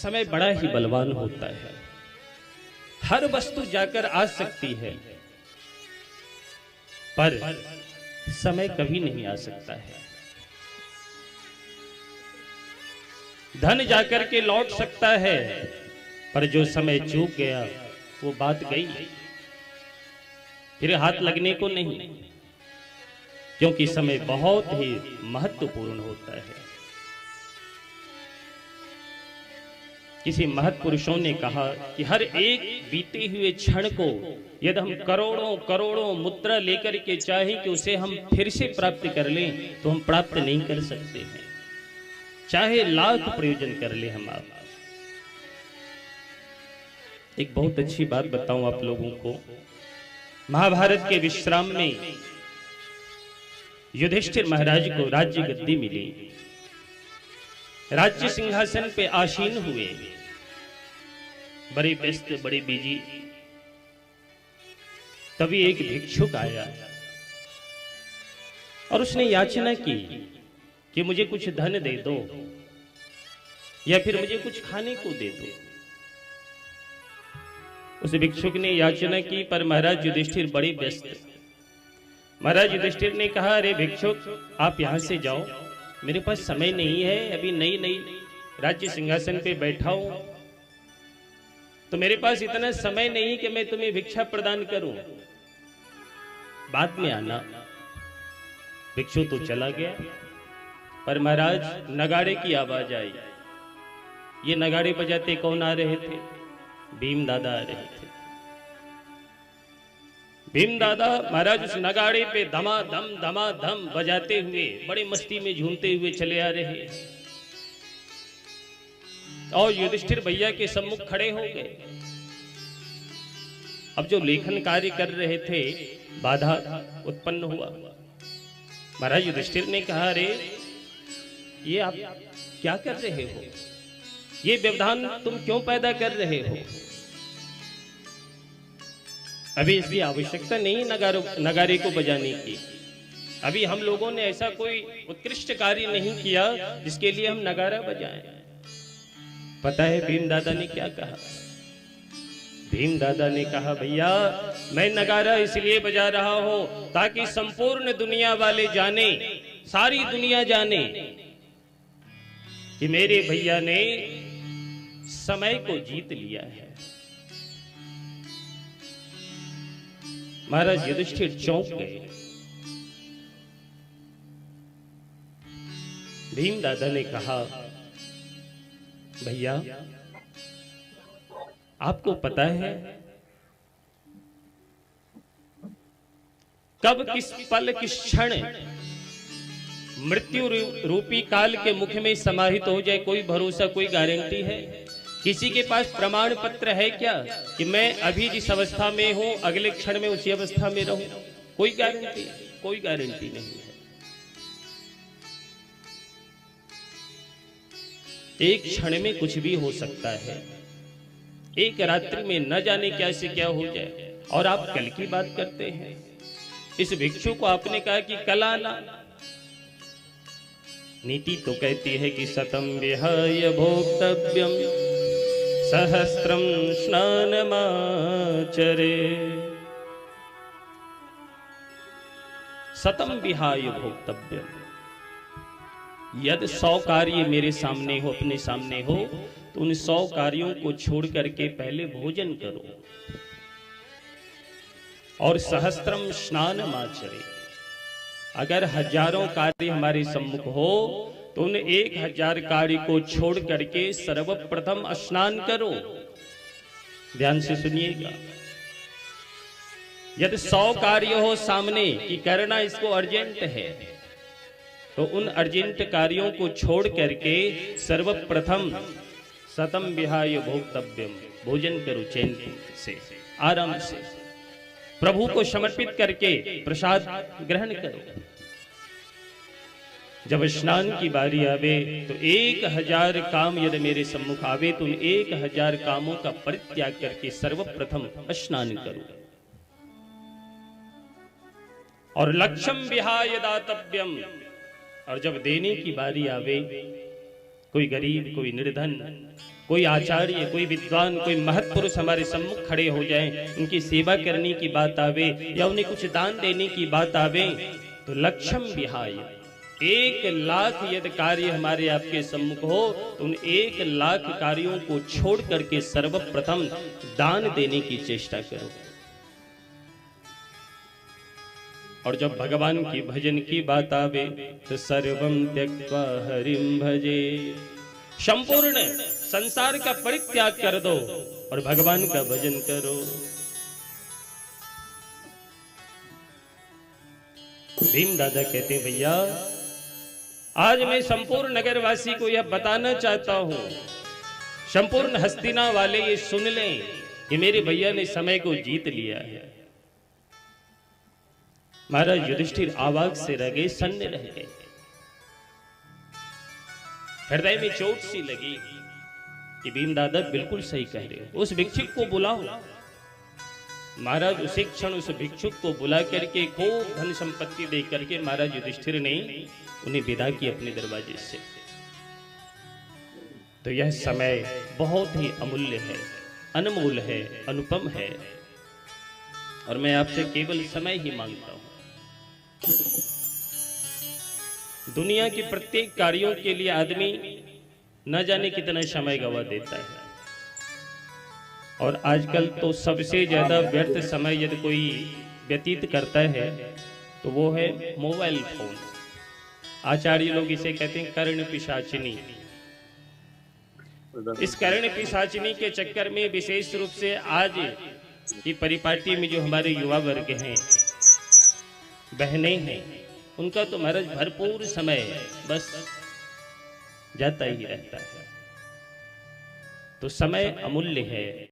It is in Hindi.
समय बड़ा ही बलवान होता है। हर वस्तु जाकर आ सकती है, पर समय कभी नहीं आ सकता है। धन जाकर के लौट सकता है, पर जो समय चूक गया वो बात गई, फिर हाथ लगने को नहीं, क्योंकि समय बहुत ही महत्वपूर्ण होता है। किसी महत्पुरुषों ने कहा कि हर एक बीते हुए क्षण को यदि हम करोड़ों करोड़ों मुद्रा लेकर के चाहें कि उसे हम फिर से प्राप्त कर लें, तो हम प्राप्त नहीं कर सकते हैं, चाहे लाख प्रयोजन कर ले हम। आप एक बहुत अच्छी बात बताऊं आप लोगों को। महाभारत के विश्राम में युधिष्ठिर महाराज को राज्य गद्दी मिली, राज्य सिंहासन पे आसीन हुए, बड़े व्यस्त बड़े बिजी। तभी एक भिक्षुक आया और उसने याचना की कि मुझे कुछ धन दे दो या फिर मुझे कुछ खाने को दे दो। उस भिक्षुक ने याचना की, पर महाराज युधिष्ठिर बड़े व्यस्त। महाराज युधिष्ठिर ने कहा, अरे भिक्षुक आप यहां से जाओ, मेरे पास समय नहीं है, अभी नई नई राज्य सिंहासन पे बैठा हूं, तो मेरे पास इतना समय नहीं कि मैं तुम्हें भिक्षा प्रदान करूं, बाद में आना। भिक्षु तो चला गया, पर महाराज नगाड़े की आवाज आई। ये नगाड़े बजाते कौन आ रहे थे? भीम दादा आ रहे थे। भीम दादा महाराज उस नगाड़े पे धमाधम बजाते हुए बड़े मस्ती में झूमते हुए चले आ रहे हैं, और युधिष्ठिर भैया के सम्मुख खड़े हो गए। अब जो लेखन कार्य कर रहे थे, बाधा उत्पन्न हुआ। महाराज युधिष्ठिर ने कहा, अरे ये आप क्या कर रहे हो? ये व्यवधान तुम क्यों पैदा कर रहे हो? अभी इसकी आवश्यकता नहीं नगारे को बजाने की। अभी हम लोगों ने ऐसा कोई उत्कृष्ट कार्य नहीं किया जिसके लिए हम नगारा बजाएं। पता है भीम दादा ने क्या कहा? भीम दादा ने कहा, भैया मैं नगारा इसलिए बजा रहा हूं ताकि संपूर्ण दुनिया वाले जाने, सारी दुनिया जाने कि मेरे भैया ने समय को जीत लिया है। महाराज युधिष्ठिर चौंक गए। भीम दादा ने कहा, भैया आपको पता है कब किस पल किस क्षण मृत्यु रूपी काल के मुख में समाहित हो जाए, कोई भरोसा कोई गारंटी है? किसी के पास प्रमाण पत्र है क्या कि मैं अभी जिस अवस्था में हूं अगले क्षण में उसी अवस्था में रहूं? कोई गारंटी नहीं है। एक क्षण में कुछ भी हो सकता है, एक रात्रि में न जाने क्या से क्या हो जाए, और आप कल की बात करते हैं। इस भिक्षु को आपने कहा कि कल आना। नीति तो कहती है कि शतम विहाय भोक्तव्यम सहस्त्रम स्नानमाचरे। शतम विहाय भोक्तव्यम, यदि 100 कार्य मेरे सामने हो, अपने सामने हो, तो उन 100 कार्यों को छोड़ करके पहले भोजन करो। और सहस्त्रम स्नानमाचरे, अगर हजारों कार्य हमारे सम्मुख हो तो उन 1000 कार्य को छोड़ करके सर्वप्रथम स्नान करो। ध्यान से सुनिएगा। यदि 100 कार्य हो सामने कि करना इसको अर्जेंट है, तो उन अर्जेंट कार्यों को छोड़ करके सर्वप्रथम शतम विहाय भोक्तव्यम, भोजन करो चैन से, आराम से, प्रभु को समर्पित करके प्रसाद ग्रहण करो। जब स्नान की बारी आवे तो 1000 काम यदि मेरे सम्मुख आवे तो 1000 कामों का परित्याग करके सर्वप्रथम स्नान करो। और लक्ष्यम विहाय दातव्यम, और जब देने की बारी आवे, कोई गरीब कोई निर्धन कोई आचार्य, कोई विद्वान, कोई महत्पुरुष हमारे सम्मुख खड़े हो जाएं, उनकी सेवा करने की बात आवे या उन्हें कुछ दान देने की बात आवे, तो लक्षम विहाय 1,00,000 यदि कार्य हमारे आपके सम्मुख हो तो उन 1,00,000 कार्यों को छोड़ करके सर्वप्रथम दान देने की चेष्टा करो। और जब भगवान की भजन की बात आवे तो सर्वम त्यक्त्वा हरिम भजे, संपूर्ण संसार का परित्याग कर दो और भगवान का भजन करो। भीम दादा कहते हैं, भैया आज मैं संपूर्ण नगरवासी को यह बताना चाहता हूं, संपूर्ण हस्तिना वाले ये सुन लें कि मेरे भैया ने समय को जीत लिया है। महाराज युधिष्ठिर आवाज से रह गए, सन्न रह गए, हृदय में चोट सी लगी कि भीम दादा बिल्कुल सही कह रहे हो, उस भिक्षुक को बुलाओ। महाराज उसी क्षण उस भिक्षुक को बुला करके खूब धन संपत्ति दे करके महाराज युधिष्ठिर ने उन्हें विदा की अपने दरवाजे से। तो यह समय बहुत ही अमूल्य है, अनमोल है, अनुपम है, और मैं आपसे केवल समय ही मांगता हूं। दुनिया के प्रत्येक कार्यों के लिए आदमी न जाने कितना समय गवा देता है, और आजकल तो सबसे ज्यादा व्यर्थ समय यदि कोई व्यतीत करता है तो वो है मोबाइल फोन। आचार्य लोग इसे कहते हैं कर्ण पिशाचिनी। इस कर्ण पिशाचिनी के चक्कर में विशेष रूप से आज की परिपाटी में जो हमारे युवा वर्ग हैं, बहनें हैं, उनका तो महाराज भरपूर समय बस जाता ही रहता है। तो समय अमूल्य है।